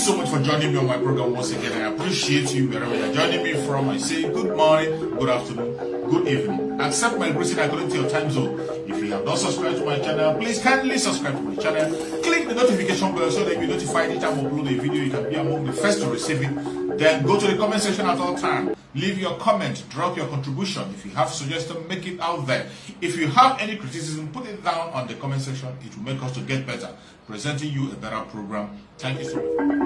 so much for joining me on my program once again. I appreciate you wherever you're joining me from. I say good morning, good afternoon, good evening. Accept my greeting according to your time zone. If you have not subscribed to my channel, please kindly subscribe to my channel. Click the notification bell so that you'll be notified anytime I upload a video. You can be among the first to receive it. Then go to the comment section at all times. Leave your comment, drop your contribution. If you have suggestions, make it out there. If you have any criticism, put it down on the comment section. It will make us to get better, presenting you a better program. Thank you so much.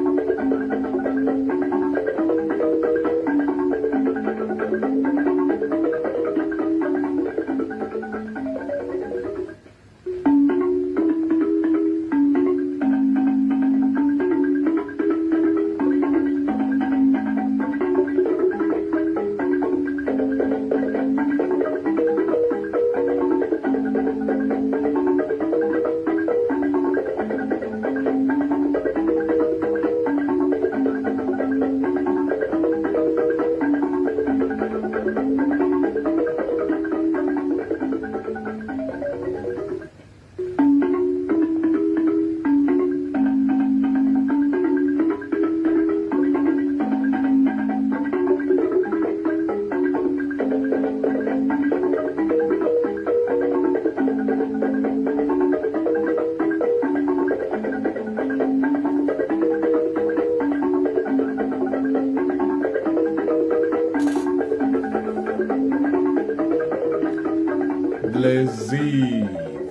Blazy,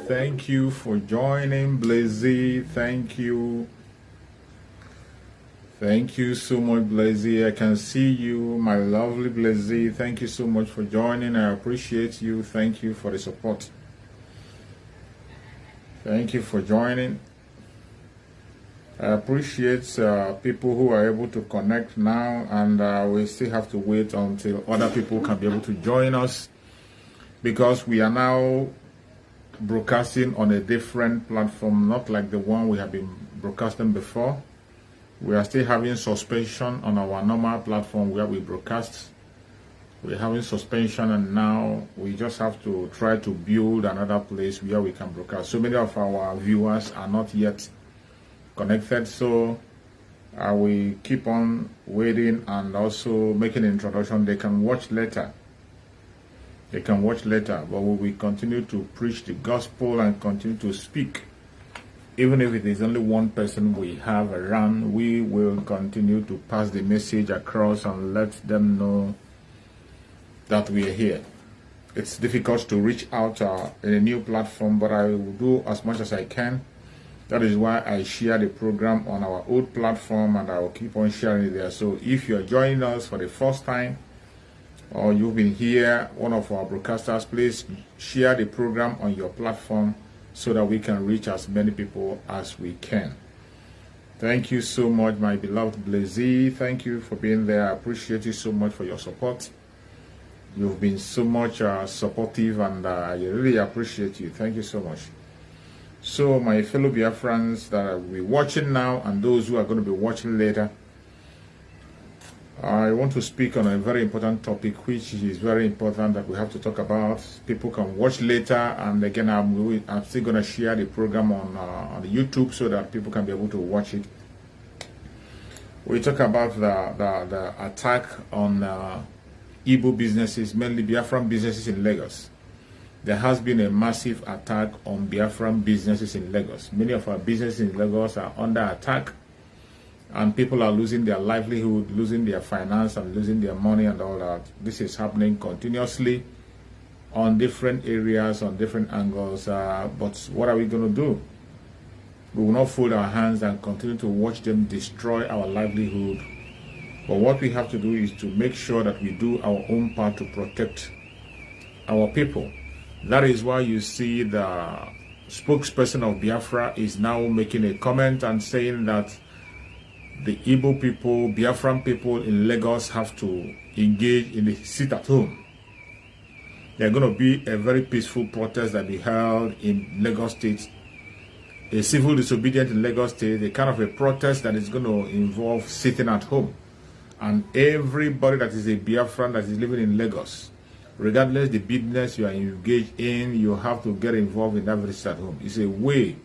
thank you for joining. Blazy, thank you. Thank you so much, Blazy. I can see you, my lovely Blazy. Thank you so much for joining. I appreciate you. Thank you for the support. Thank you for joining. I appreciate people who are able to connect now, and we still have to wait until other people can be able to join us, because we are now broadcasting on a different platform, not like the one we have been broadcasting before. We are still having suspension on our normal platform where we broadcast. We're having suspension, and now we just have to try to build another place where we can broadcast. So many of our viewers are not yet connected, so we keep on waiting and also making an introduction. They can watch later. They can watch later, but we will continue to preach the gospel and continue to speak. Even if it is only one person we have around, we will continue to pass the message across and let them know that we are here. It's difficult to reach out in a new platform, but I will do as much as I can. That is why I share the program on our old platform, and I will keep on sharing it there. So if you are joining us for the first time, or you've been here, one of our broadcasters, please share the program on your platform so that we can reach as many people as we can. Thank you so much, my beloved Blazy. Thank you for being there. I appreciate you so much for your support. You've been so much supportive, and I really appreciate you. Thank you so much. So my fellow Biafrans that will be watching now, and those who are going to be watching later, I want to speak on a very important topic, which is very important that we have to talk about. People can watch later, and again, I'm still going to share the program on YouTube so that people can be able to watch it. We talk about the attack on Igbo businesses, mainly Biafran businesses in Lagos. There has been a massive attack on Biafran businesses in Lagos. Many of our businesses in Lagos are under attack, and people are losing their livelihood, losing their finance, and losing their money and all that. This is happening continuously on different areas, on different angles. But what are we going to do? We will not fold our hands and continue to watch them destroy our livelihood. But what we have to do is to make sure that we do our own part to protect our people. That is why you see the spokesperson of Biafra is now making a comment and saying that the Igbo people, Biafran people in Lagos have to engage in the sit at home. There's going to be a very peaceful protest that be held in Lagos State, a civil disobedience in Lagos State, a kind of a protest that is going to involve sitting at home. And everybody that is a Biafran that is living in Lagos, regardless the business you are engaged in, you have to get involved in that very sit at home. It's a way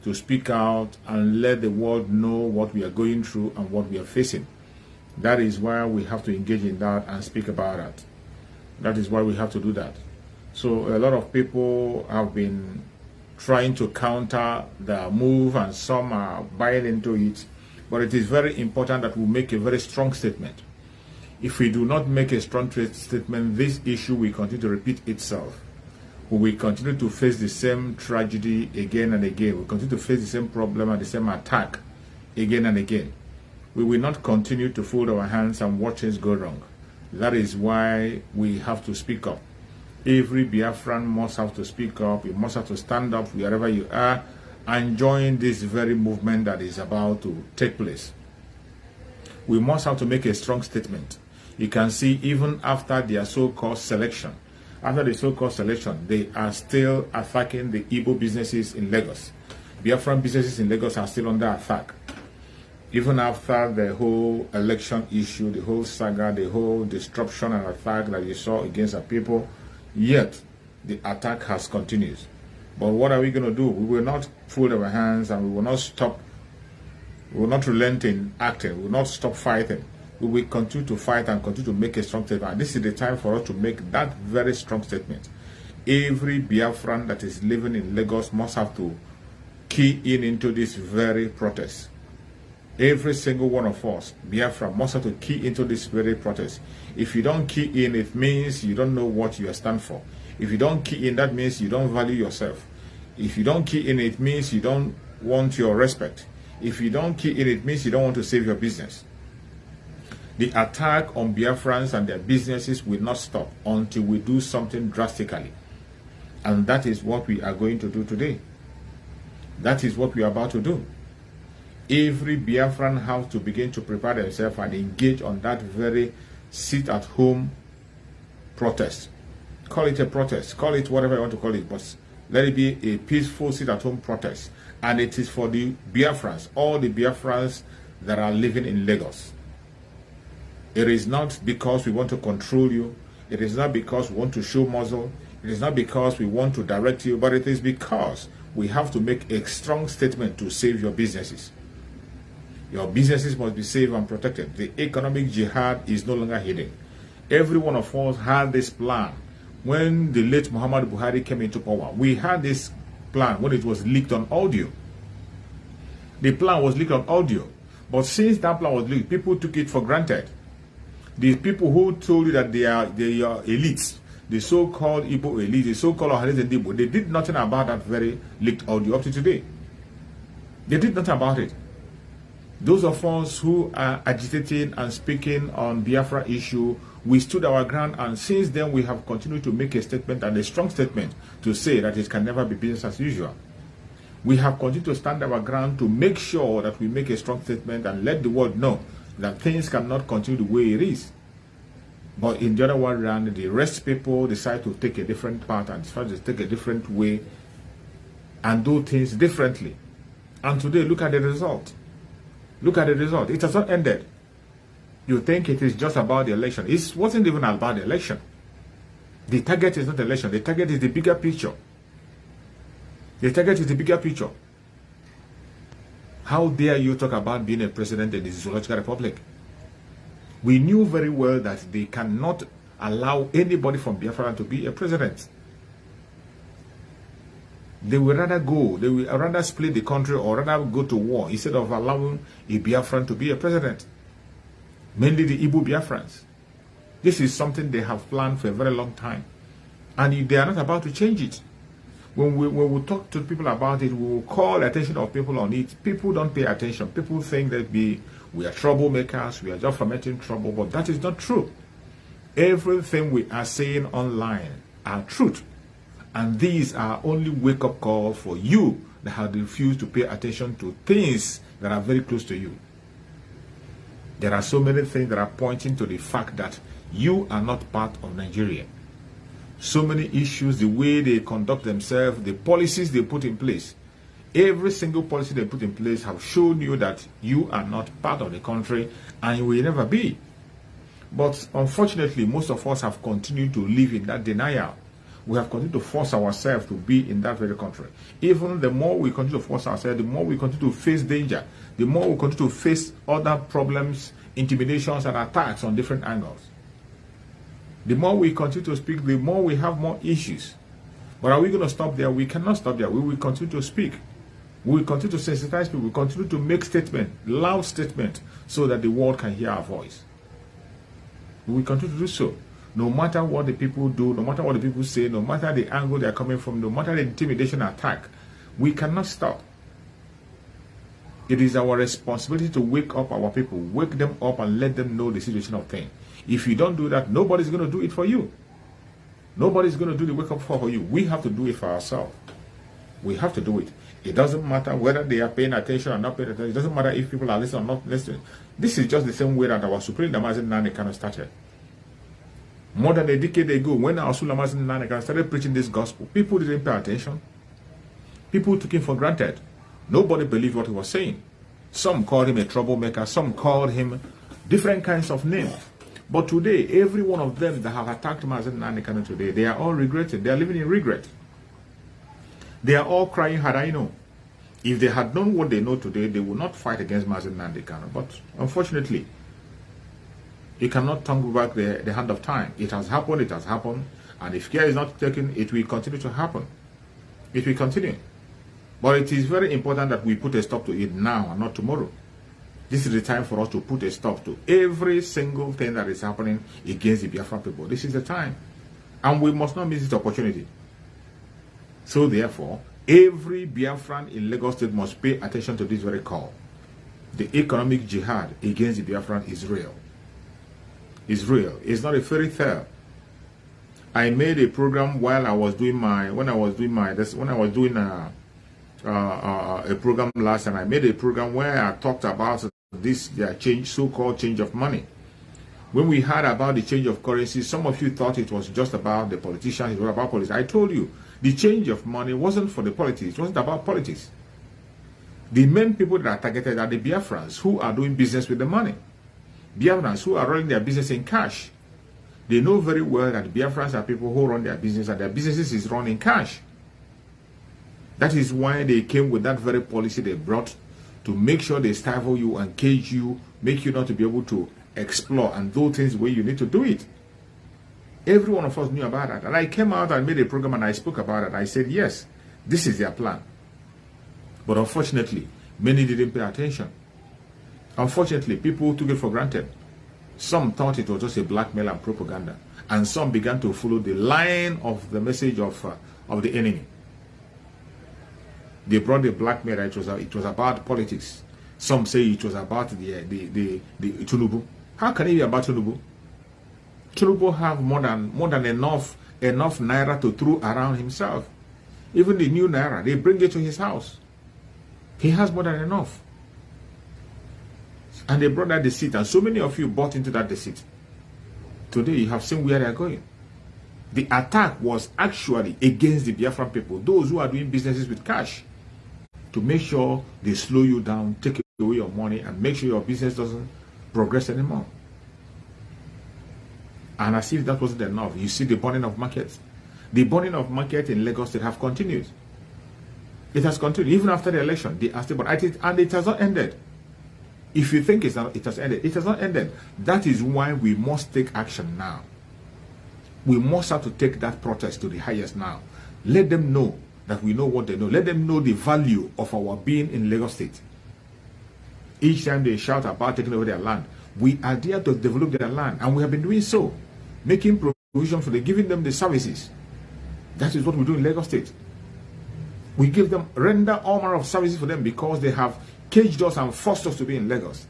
to to speak out and let the world know what we are going through and what we are facing. That is why we have to engage in that and speak about it. That is why we have to do that. So a lot of people have been trying to counter the move, and some are buying into it. But it is very important that we make a very strong statement. If we do not make a strong statement, this issue will continue to repeat itself. We will continue to face the same tragedy again and again. We will continue to face the same problem and the same attack again and again. We will not continue to fold our hands and watch things go wrong. That is why we have to speak up. Every Biafran must have to speak up. You must have to stand up wherever you are and join this very movement that is about to take place. We must have to make a strong statement. You can see even after their so-called selection, after the so-called selection, they are still attacking the Igbo businesses in Lagos. Biafran businesses in Lagos are still under attack. Even after the whole election issue, the whole saga, the whole disruption and attack that you saw against the people, yet the attack has continued. But what are we going to do? We will not fold our hands, and we will not stop. We will not relent in acting. We will not stop fighting. We will continue to fight and continue to make a strong statement. And this is the time for us to make that very strong statement. Every Biafran that is living in Lagos must have to key in into this very protest. Every single one of us, Biafra, must have to key into this very protest. If you don't key in, it means you don't know what you stand for. If you don't key in, that means you don't value yourself. If you don't key in, it means you don't want your respect. If you don't key in, it means you don't want to save your business. The attack on Biafrans and their businesses will not stop until we do something drastically. And that is what we are going to do today. That is what we are about to do. Every Biafran has to begin to prepare themselves and engage on that very sit-at-home protest. Call it a protest. Call it whatever you want to call it. But let it be a peaceful sit-at-home protest. And it is for the Biafrans, all the Biafrans that are living in Lagos. It is not because we want to control you. It is not because we want to show muzzle. It is not because we want to direct you. But it is because we have to make a strong statement to save your businesses. Your businesses must be safe and protected. The economic jihad is no longer hidden. Every one of us had this plan. When the late Muhammad Buhari came into power, we had this plan when it was leaked on audio. The plan was leaked on audio. But since that plan was leaked, people took it for granted. The people who told you that they are elites, the so-called Igbo elite, the so-called Ohanese and Igbo, they did nothing about that very leaked audio up to today. They did nothing about it. Those of us who are agitating and speaking on Biafra issue, we stood our ground, and since then we have continued to make a statement, and a strong statement, to say that it can never be business as usual. We have continued to stand our ground to make sure that we make a strong statement and let the world know that things cannot continue the way it is. But in the other one round, the rest people decide to take a different path and decide to take a different way and do things differently. And today, look at the result. Look at the result. It has not ended. You think it is just about the election. It wasn't even about the election. The target is not the election. The target is the bigger picture. The target is the bigger picture. How dare you talk about being a president in the Zoological Republic? We knew very well that they cannot allow anybody from Biafra to be a president. They will rather go, they will rather split the country or rather go to war instead of allowing a Biafran to be a president. Mainly the Igbo Biafrans. This is something they have planned for a very long time. And they are not about to change it. When we talk to people about it, we will call attention of people on it. People don't pay attention. People think that we are troublemakers, we are just fomenting trouble, but that is not true. Everything we are saying online are truth. And these are only wake-up calls for you that have refused to pay attention to things that are very close to you. There are so many things that are pointing to the fact that you are not part of Nigeria. So many issues, the way they conduct themselves, the policies they put in place. Every single policy they put in place have shown you that you are not part of the country and you will never be. But unfortunately, most of us have continued to live in that denial. We have continued to force ourselves to be in that very country. Even the more we continue to force ourselves, the more we continue to face danger, the more we continue to face other problems, intimidations, and attacks on different angles. The more we continue to speak, the more we have more issues. But are we going to stop there? We cannot stop there. We will continue to speak. We will continue to sensitize people. We will continue to make statements, loud statements, so that the world can hear our voice. We will continue to do so. No matter what the people do, no matter what the people say, no matter the angle they are coming from, no matter the intimidation attack, we cannot stop. It is our responsibility to wake up our people, wake them up and let them know the situation of things. If you don't do that, nobody's going to do it for you. Nobody's going to do the wake up for you. We have to do it for ourselves. We have to do it. It doesn't matter whether they are paying attention or not paying attention. It doesn't matter if people are listening or not listening. This is just the same way that our Supreme Damazin Nane kind of started. More than a decade ago, when our Supreme Damazin Nane started preaching this gospel, people didn't pay attention. People took him for granted. Nobody believed what he was saying. Some called him a troublemaker. Some called him different kinds of names. But today, every one of them that have attacked Mazen Nanikano today, they are all regretted. They are living in regret. They are all crying, had I known. If they had known what they know today, they would not fight against Mazen Nanikano. But unfortunately, you cannot turn back the hand of time. It has happened, it has happened. And if care is not taken, it will continue to happen. It will continue. But it is very important that we put a stop to it now and not tomorrow. This is the time for us to put a stop to every single thing that is happening against the Biafra people. This is the time. And we must not miss this opportunity. So therefore, every Biafran in Lagos State must pay attention to this very call. The economic jihad against the Biafran is real. It's real. It's not a fairy tale. I made a program while I was doing a program last time. I made a program where I talked about this so-called change of money. When we heard about the change of currency, some of you thought it was just about the politicians, it was about politics. I told you, the change of money wasn't for the politics, it wasn't about politics. The main people that are targeted are the Biafrans who are doing business with the money. Biafrans who are running their business in cash. They know very well that Biafrans are people who run their business and their businesses is run in cash. That is why they came with that very policy they brought to make sure they stifle you and cage you, make you not to be able to explore and do things the way you need to do it. Every one of us knew about that. And I came out and made a program and I spoke about it. I said, yes, this is their plan. But unfortunately, many didn't pay attention. Unfortunately, people took it for granted. Some thought it was just a blackmail and propaganda. And some began to follow the line of the message of the enemy. They brought the blackmail. It was about politics. Some say it was about the Tinubu. How can it be about Tinubu? Tinubu have more than enough naira to throw around himself. Even the new naira, they bring it to his house. He has more than enough. And they brought that deceit, and so many of you bought into that deceit. Today you have seen where they are going. The attack was actually against the Biafran people, those who are doing businesses with cash, to make sure they slow you down, take away your money, and make sure your business doesn't progress anymore. And as if that wasn't enough, you see the burning of markets. The burning of market in Lagos State have continued. It has continued even after the election. They are still burning, and it has not ended. If you think it has ended, it has not ended. That is why we must take action now. We must have to take that protest to the highest now. Let them know that we know what they know. Let them know the value of our being in Lagos State. Each time they shout about taking over their land, we are there to develop their land, and we have been doing so, making provision for them, giving them the services. That is what we do in Lagos State. We give them, render all manner of services for them because they have caged us and forced us to be in Lagos.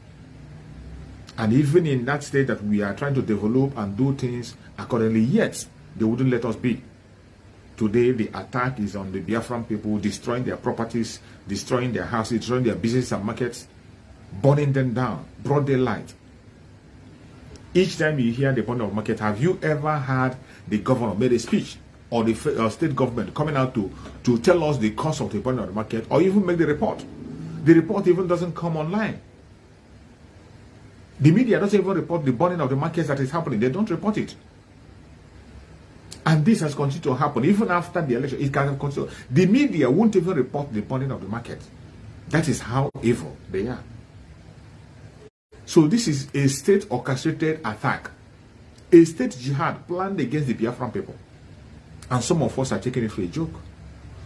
And even in that state that we are trying to develop and do things accordingly, yet they wouldn't let us be. Today, the attack is on the Biafran people, destroying their properties, destroying their houses, destroying their business and markets, burning them down, broad daylight. Each time you hear the burning of market, have you ever had the governor made a speech, or the state government coming out to tell us the cost of the burning of the market, or even make the report? The report even doesn't come online. The media doesn't even report the burning of the markets that is happening. They don't report it. And this has continued to happen even after the election. It can continue. The media won't even report the burning of the market. That is how evil they are. So this is a state orchestrated attack, a state jihad planned against the Biafran people. And some of us are taking it for a joke.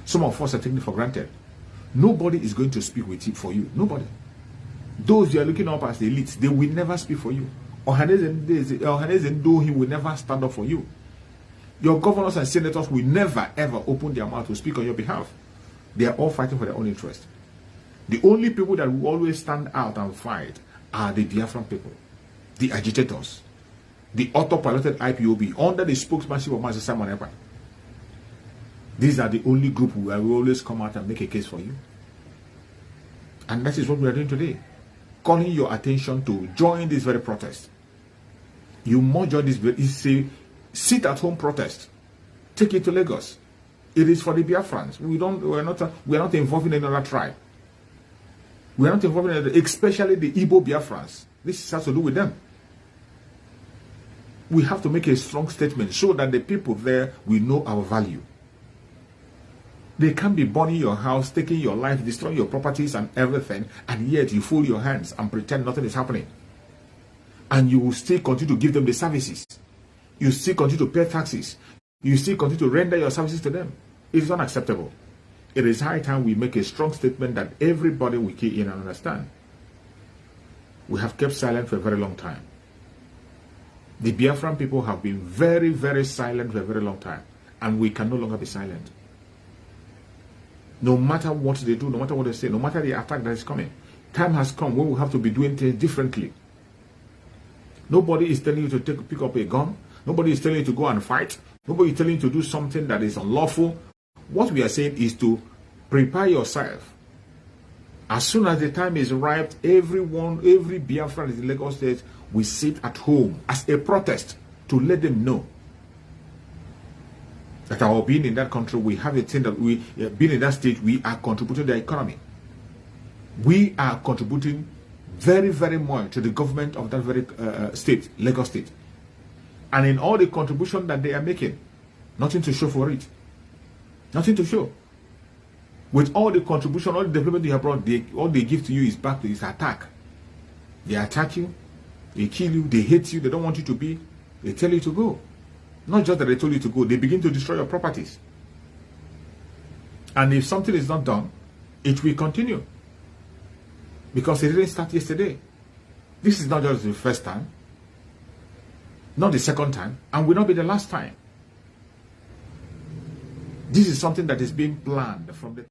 Some of us are taking it for granted. Nobody is going to speak with you for you. Nobody. Those you are looking up as the elites, they will never speak for you. Ohanezen, though he will never stand up for you. Your governors and senators will never ever open their mouth to speak on your behalf. They are all fighting for their own interest. The only people that will always stand out and fight are the Biafran people, the agitators, the autopiloted IPOB under the spokesmanship of Master Simon Ekpa. These are the only group where we always come out and make a case for you. And that is what we are doing today. Calling your attention to join this very protest. You must join this. It's a sit-at-home protest. Take it to Lagos. It is for the Biafrans. We are not involving any other tribe. We are not involving especially the Igbo Biafrans. This has to do with them. We have to make a strong statement so that the people there will know our value. They can't be burning your house, taking your life, destroying your properties and everything, and yet you fold your hands and pretend nothing is happening. And you will still continue to give them the services. You still continue to pay taxes. You still continue to render your services to them. It is unacceptable. It is high time we make a strong statement that everybody will key in and understand. We have kept silent for a very long time. The Biafran people have been very, very silent for a very long time. And we can no longer be silent. No matter what they do, no matter what they say, no matter the attack that is coming, time has come when we have to be doing things differently. Nobody is telling you to pick up a gun. Nobody is telling you to go and fight. Nobody is telling you to do something that is unlawful. What we are saying is to prepare yourself. As soon as the time is ripe, every Biafran in Lagos State will sit at home as a protest to let them know that our being in that country, we have a thing that we, being in that state, we are contributing to the economy. We are contributing very, very much to the government of that very state, Lagos State. And in all the contribution that they are making, nothing to show for it. Nothing to show. With all the contribution, all the development they have brought, all they give to you is back to this attack. They attack you, they kill you, they hate you, they don't want you to be, they tell you to go. Not just that they told you to go, they begin to destroy your properties. And if something is not done, it will continue. Because it didn't start yesterday. This is not just the first time, not the second time, and will not be the last time. This is something that is being planned from the